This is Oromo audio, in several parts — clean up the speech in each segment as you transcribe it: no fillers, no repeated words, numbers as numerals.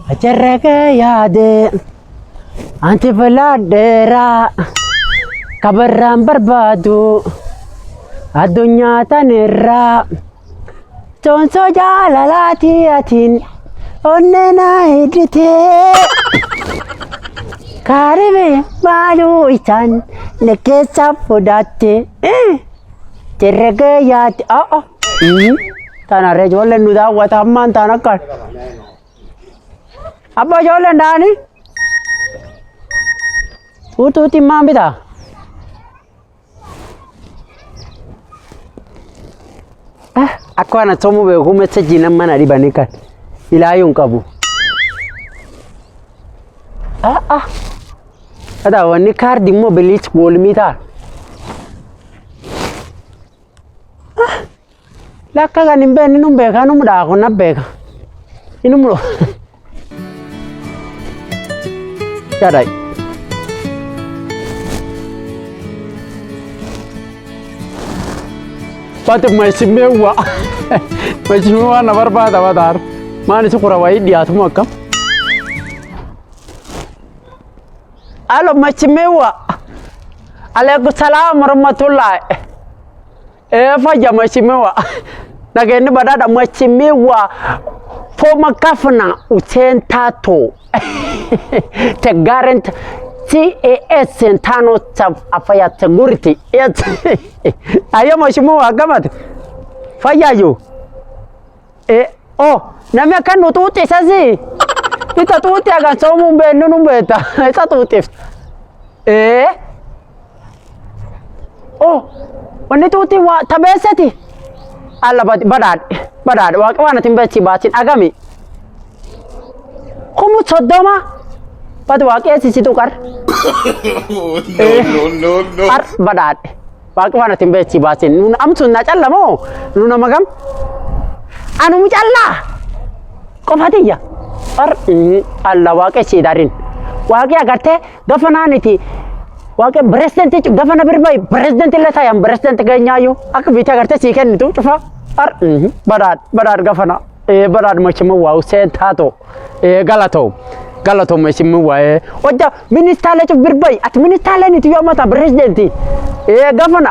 Ajarraga yaade anti faladera kabarran barbadu addunyaa tanirra tonso jaalalati atin onnena hidite karibe malu isan nekesa fudate ajarraga yaade tanare jolle nu daawwata ammaan tanakkan Abba jolle ndani ututi mambita aku ana tomu be ko message nan mana ribani kan ilayun kabu ada wani card mo belit wol mita la kaga nimbe ni numbe kanu muda ko nabbe inumlo Yadai. Patut masih mewah na berbada badar. Mana sukura wai dia semua kam? Alo masih mewah. Waalaikumsalam warahmatullahi. Fajar masih mewah. Nageni badada masih mewah. Former governor Uchen Tato. Te garant CAS Sentano afaya security. Ayo mheshimiwa gamat. Fanya yo. Namia kan ututi sasa. Kita tuti akan somo mbenu numbeta. Kita tuti. Wani tuti wa tabesati. Alla badad wana timbeci batin agami. Kamu sodoma? Patu wakil sisi tukar. No. Badad. Wakil wana timbeci batin. Nuna amsun na challa mo. Nuna magam. Anu mu challa. Kofati ya. Allah wakil sidarin. Wakil agarte gafananiti. Wakil president itu gafana berbaik. President leta yang president ganyayo. Aku bisa agarte sikan itu coba. Badad gafana. Badad macam wow sentato. Galato masih muai. Oja minister le tu berbaik. At minister le ni tu yang mata presidenti.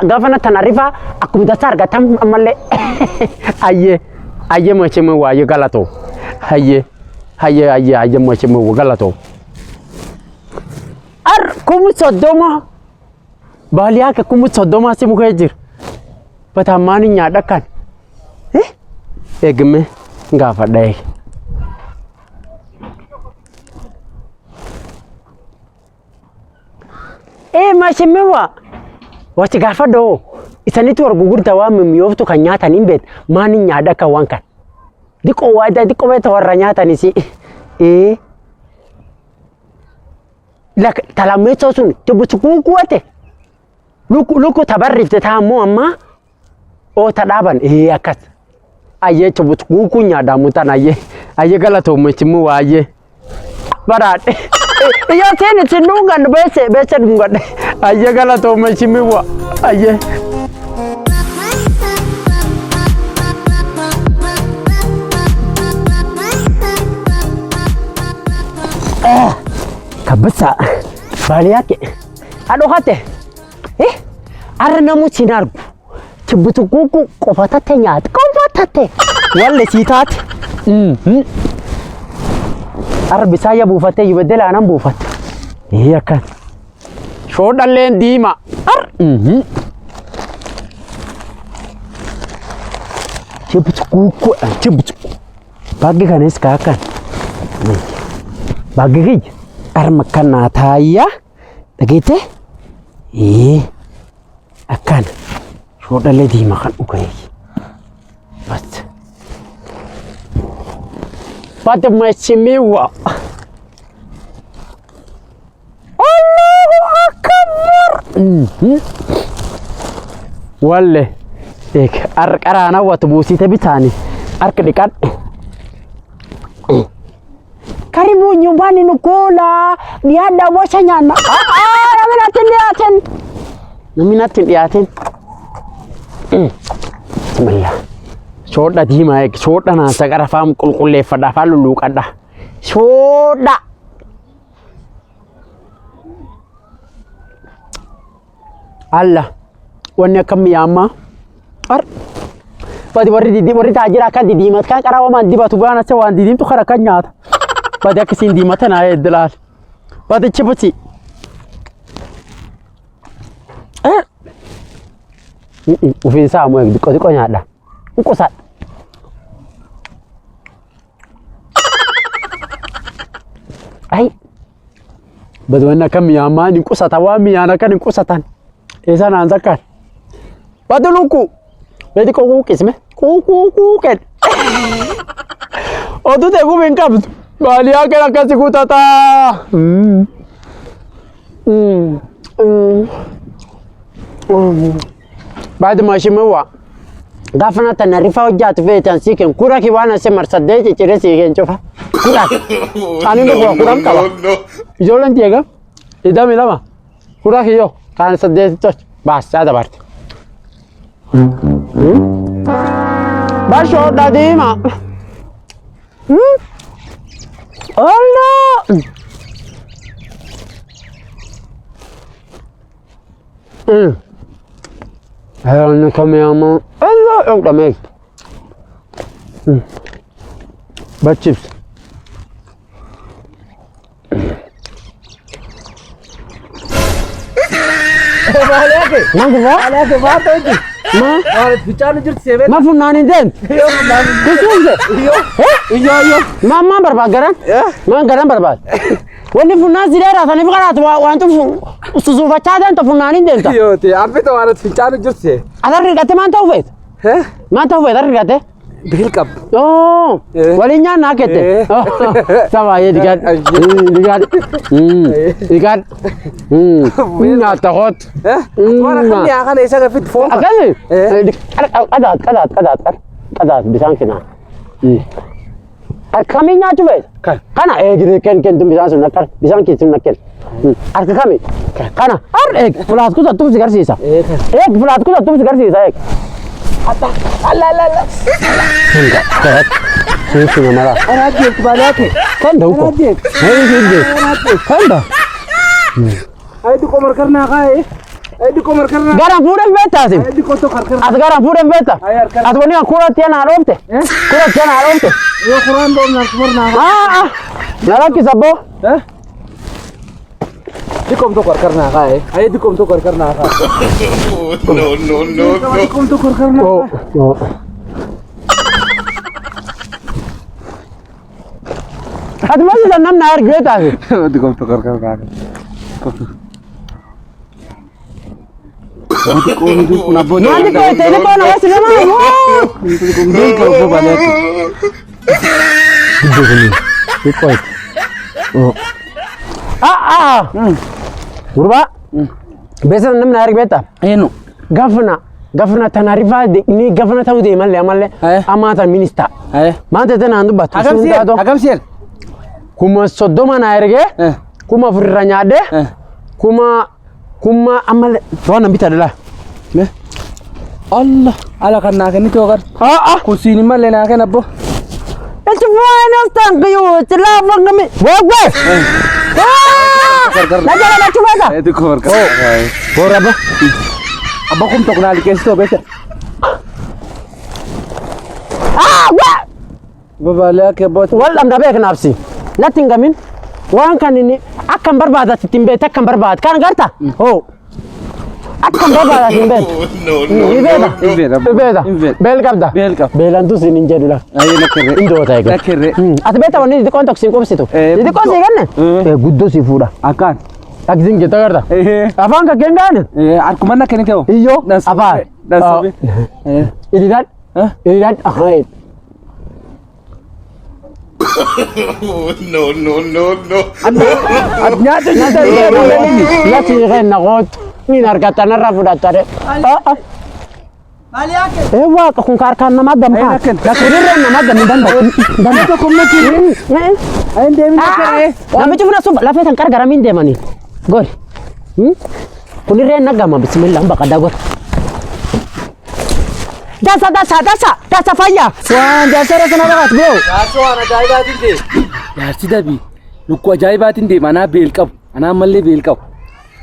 Governor Tanarifa. Aku dasar gatam amalle. Aye macam muai galato. Aye macam muai galato. Kumu sodoma. Bahaliyake kumu sodoma si mukajir. Patamani nyadakan. Geme nggak fadai. Masih mewah. Wasi gafa do. Isani tu orang gugur tawa memiof tu kanyata nimbet. Mani nyada kawankan. Diko weta warra nyata ni si. Lak talameto sun. Coba cukup kuate. Luku tabarrif tetamu amma. Tadaban. Akat. Aye coba cukup nyada mutan aye galato macam aye. Barat. Iya sini cenungan bese dungan. Aye galato macam aye. Kabisa. Bahaliyake. Aduh hati. Arna mu sinar. Cebutu kuku kofatate nyat. Kofatate. Walle sitat. Bisa ya bufate yubedel anam bufat. Iya kan. Shodan len dima. Cebutu kuku. Bagi kan iskakan. Bagi makan nataya. Begitu? Akan. Shodan len dima kan ukai. Pada masih mewah. Allahu Akbar. Walle. Arana waktu busi tapi tani. Dekat. Karibu nyumbani nukula. Dia ada bosnya na. Naminatin liatin. Bismillah. Shoda dima ek shoda na sagara fam kulkulle fada falu lukada Shoda. Allah. Wanni akkam yaamma. Ar. Badi warri taajira akka didiimat kan qarawaman dibatu baana se waan didiimtu khara kan nyaata. Badi akkasiin diimata na eedlaal. Badi chibuti. Ufin saa mo diko nyaadha. Nkusa. Ai. Badi wanni akkam yaamma ni kusata waa miyaana kan kusatan. Esa naan zakkan. Badi luku. Bedi kok kisme. Ku ken. Odu te gumin kabd. Bahaliyake akasi kutata. Baad mashimewa. Gafana tanarifa hojjatu feetan siken kura ki wana se marsadde cire siken chofa. Kura. Ani ndo kuram kaba. Ijolan tiega. Idami lama. Kura ki yo. Kan sadde toch. Bas sada bart. Basho dadima. Allah. Ayo kami ama. Allah yok demek. Bad chips. Bahaliyake. Nangu ba? Bahaliyake baat hoji. Ma? Warat bichanu jirt sebe. Ma funani den. Yo funani. Kusunze. Yo. Mama barbad garan? Ma garan barbad. Wani funani zidera tani fakarat wantu suzufa chadan to funani den ta. Yo te ape to warat bichanu jirt se. Adar rigate man ta ufet. Man ta ufet adar rigate. Bilkab. Oh. Walinya na kete. Sama ye digat. Digat. Minna ta hot. Wara kan ya kan isa ga fit fo. Akali. Kadat bisan kina. Kami nya tuwe. Kana gire ken tum bisan sun nakar. Bisan ki sun nakal. Arka kami. Kana fulat ku tu sigar sisa. Fulat ku tu sigar sisa Ata. Allah. Enggak. Sini mara. Arajek Bahaliyake. Kan dau ko. Kan da. Ay di komar karna ka Garan pure beta sim. Ay di ko to kar. As garan pure beta. As woni kura tiana aromte. Kura tiana aromte. Yo Quran do na kumar na ka. Nara ki sabo. Di kom to kar karna ka Ay di kom to kar karna ka. No. Di kom to kar karna. Oh. At masih dan nam nair beta sim. Di kom to kar karna ka. Di kom to kuna bo. Nanti ko telepon awas nama. Di kom to Bahaliyake. Ikut. Oh. Gurba. Besa nam nair beta. Eno. Gafna tanarifa ni gafna tawde malle amata minista. Mante tana andu batu sundado. Agam sel. Kuma sodoma nairge. Kuma furranyade. Kuma amal wana bita dala. Allah. Ala kan na kan to kar. Kusini malle na kan abbo. Itu mana tangkiu celafang kami. Wagwe. Nak cuba tak? Itu kor kar. Bor apa? Abbo kum to kunali kesto besa. Wah. Bahaliyake bot. Wallam da bek nafsi. La tingamin. Wan kan ini akan berbada timbe akan berbada kan garta. Akan berbada timbe. Ibeda. Bel kabda. Belan tu sini jadula. Ayo nakere. Indo tayga. Nakere. Ati beta wani di kontak sin komsitu. Di konsi kan? Guddo si fuda. Akan. Akzin kita garta. Afaan ka kengan? Arkuman na kenito. Iyo. Afaan. Nasabi. Ilidat. Ilidat akhaid. No. Adnya tu nyata. La tigen nagot. Ni narkata na rafuda tare. Bahaliyake. Wa ka kun karkan na madam ha. La kuriren na madam dan to komnati. Ay ndemi nakere. Nama cuma sub la fetan kar garamin de mani. Gol. Kuriren na gama bismillah mbaka dagor. Dasa fayyaa. Waan jaarsa sana baqat bro. Jaarsa waan ajaa'ibaatiin deema. Jaarsi dabii lukkuu ajaa'ibaatiin deema anaa beel qabu anaa ammallee beel qabu.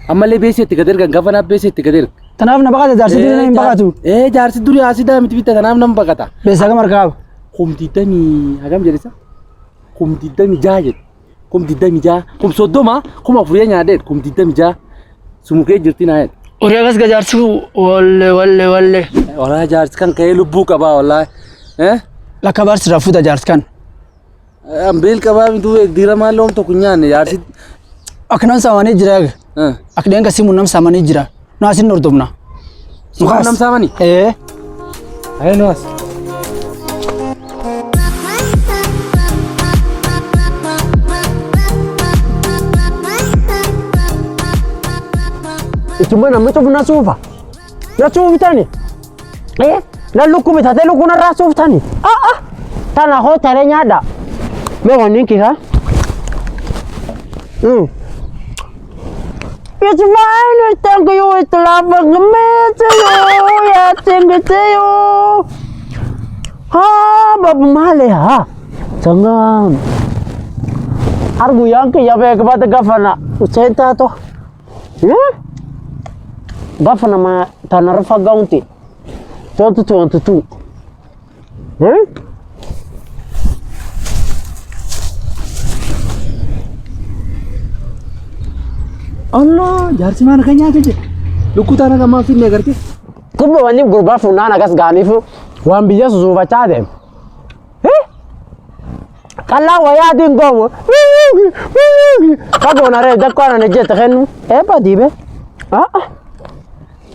Ammallee beesetti gad ergan gaafa naaf beesetti gad erga. Tanaaf na baqata jaarsi durii hin baqatu. Jaarsi durii asidaa miti bitta tanaaf nama baqata. Beesaa gama argaaba. Kumtiidamii hagam jedhisa? Kumtiidamii jaa jedhe. Kumtiidamii jaa. Kumsoddoma kuma afurii nyaadheet kumtiidamii jaa. Sumukee jirti naa jedhe. Ori akas ga jaarsi walle. Walaa jaarsi kan ka'ee lubbuu qabaa walaa. Lakka baarsi rafuuta jaarsi kan. Ambeel qabaa mituu Diramaa loon tokko nyaanne jaarsi. Aknan saamanii jira. Akdeen kasi mun nam saamanii jira. Nu asin hordofna. Sukaan nam saamanii? Ayo nu as. Cuma nama tu pun nasufa. Nasufa tani. Lalu ku beta telu ku nasufa tani. Tanah hotelnya ada. Memang ni kira. It's fine, thank you, it's love, ya thank you. Babu male ha. Jangan. Argu yang ke ya baik kepada gafana. Ucenta tu. Gafana ma tanah rafa gaunti. Tu. Allah, jaarsi mana kan nyaata je? Lukkuu taana kan maaf finne agartee? Kubba wanni gurbaa fuunaan akas gaaniifu waan biyya susuufachaa deemu. Qallaa wayaadiin goomu. Kaboon aree dakkoon ana jette kennu. Eebba diibe.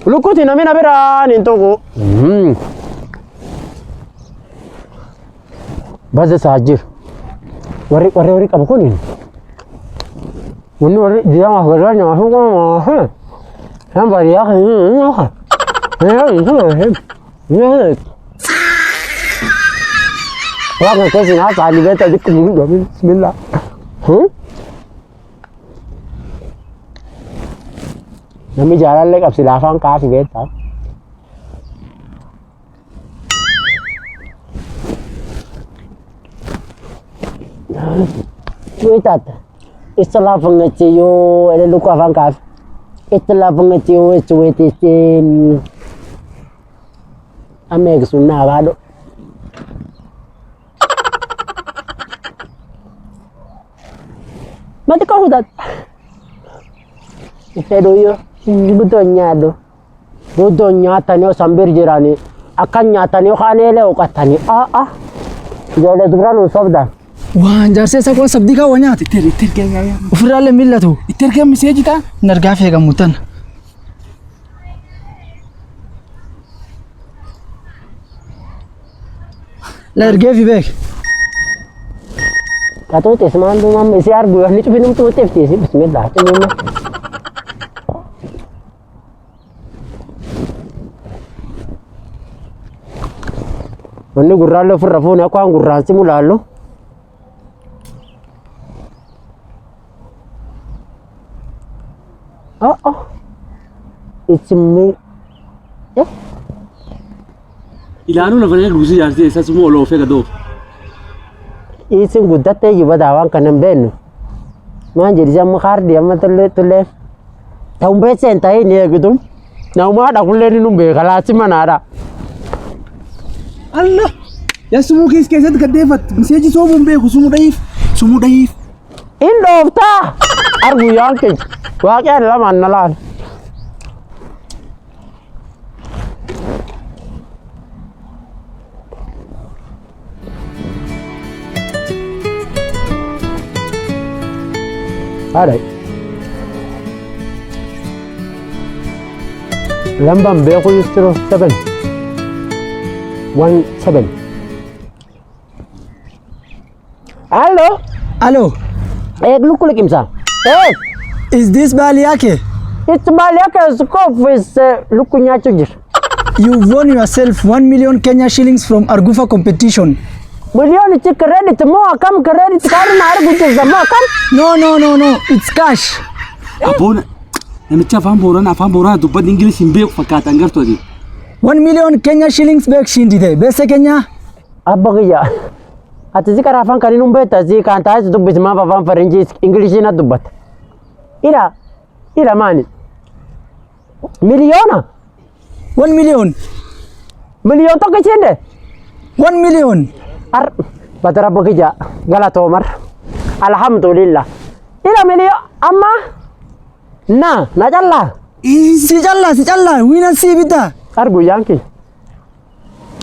Lukkuuti namina biraan hin tuqu. Baza saajir. Warri qabu kuniin. Ini orang dia mah berani masuk kan, yang Bahaliyake ini, Wah kasi na kali beta di kumundu bismillah. Nami jalan lek absi Afaan kafi beta. Waitat. Istilah pengeciyo, ada luka Afaan kafi. Istilah pengeciyo itu wetisin. Ame kesunah bado. Mati kau hudat. Itedoyo, betul nyata nih sambil jirani. Akan nyata nih khanele ukatani. Jadi tu beranu sabda. Wah, jarse sa ko sabdi ka wanya iter kaya ya. Ufrale millatu. Iter kaya message ta? Nargafe gamutan. Largafi bek. Katu tes mandu mam isi argu ni tu finum tu tes tes bismillah tu mama. Manu gurralo furrafone aku angurran simulalo. It's me. Ilanu na fanya gusi jarse sa sumo lo fe gado. Isin guddate juba dawan kanan benu. Man jadi jam khardi amma tulle. Taumbe sentai ne gudum. Na ma da kulle ni numbe kala ci manara. Allah. Ya sumu kis keset gadefat. Message so mumbe ku sumu daif. Indofta. Argu yanke. Wa kan laman nalan. Alright. Lambam beko yustro 717. Hello. Look imsa. Is this Bahaliyake? It's Bahaliyake scope with lukunya chujir. You won yourself 1 million Kenya shillings from Argufa competition. Million credit mo akam credit card na argu mo akam. No. It's cash. Abona. Namicha Afaan boran dubbat English himbe fakata ngarto di. 1 million Kenya shillings beekshindite beese Kenya Abba kiyya. Ati si karaa afaan kanii nun beekta si kan taa'es dubbisi maaf afaan faranjii ingilishii na dubbata. Ila maani? Miliyoona? 1 million Miliyoon tokko ishinde? 1 million Bata rabba kiyya galatoomar. Alhamdulillah. Ila miliyoon amma na callaa. si calla wiina si bita Guyyaan kee.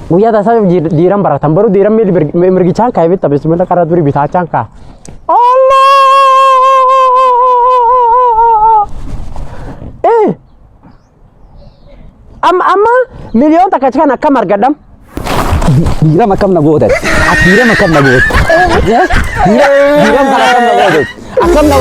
Guyyaa tasaa diiran baratan baruu diiran mirgichaan kaa'ee bitta bismillah karaa durii bitaachaan kaa. Allah! Amma miliyoon takka kan akkam argadham? Dirama akkam na goote. Dirama akkam na goote. Dirama akkam na goote. Akkam na